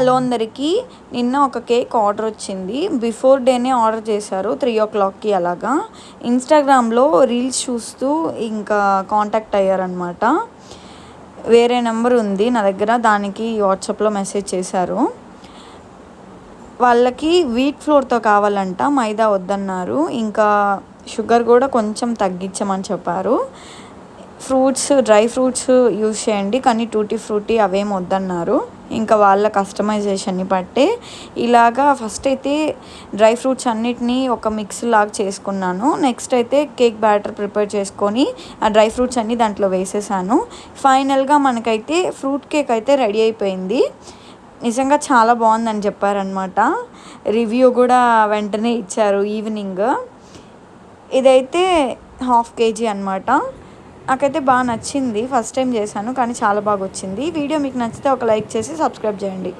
Hello అందరికీ. నిన్న ఒక కేక్ ఆర్డర్ వచ్చింది. బిఫోర్ డేనే ఆర్డర్ చేశారు 3 o'clockకి అలాగా. ఇన్స్టాగ్రామ్లో రీల్స్ చూస్తూ ఇంకా కాంటాక్ట్ అయ్యారనమాట. వేరే నెంబర్ ఉంది నా దగ్గర, దానికి వాట్సాప్లో మెసేజ్ చేశారు. వాళ్ళకి వీట్ ఫ్లోర్తో కావాలంట, మైదా వద్దన్నారు. ఇంకా షుగర్ కూడా కొంచెం తగ్గించమని చెప్పారు. డ్రై ఫ్రూట్స్ యూస్ చేయండి, కానీ టూటీ ఫ్రూటీ అవేం వద్దన్నారు. ఇంకా వాళ్ళ కస్టమైజేషన్ని బట్టే ఇలాగా ఫస్ట్ అయితే డ్రై ఫ్రూట్స్ అన్నిటినీ ఒక మిక్స్ లాగా చేసుకున్నాను. నెక్స్ట్ అయితే కేక్ బ్యాటర్ ప్రిపేర్ చేసుకొని ఆ డ్రై ఫ్రూట్స్ అన్నీ దాంట్లో వేసేసాను. ఫైనల్గా మనకైతే ఫ్రూట్ కేక్ అయితే రెడీ అయిపోయింది. నిజంగా చాలా బాగుందని చెప్పారనమాట. రివ్యూ కూడా వెంటనే ఇచ్చారు ఈవినింగ్. ఇదైతే 1/2 kg అనమాట. నాకైతే బాగా నచ్చింది. ఫస్ట్ టైం చేశాను కానీ చాలా బాగా వచ్చింది. వీడియో మీకు నచ్చితే ఒక లైక్ చేసి సబ్స్క్రైబ్ చేయండి.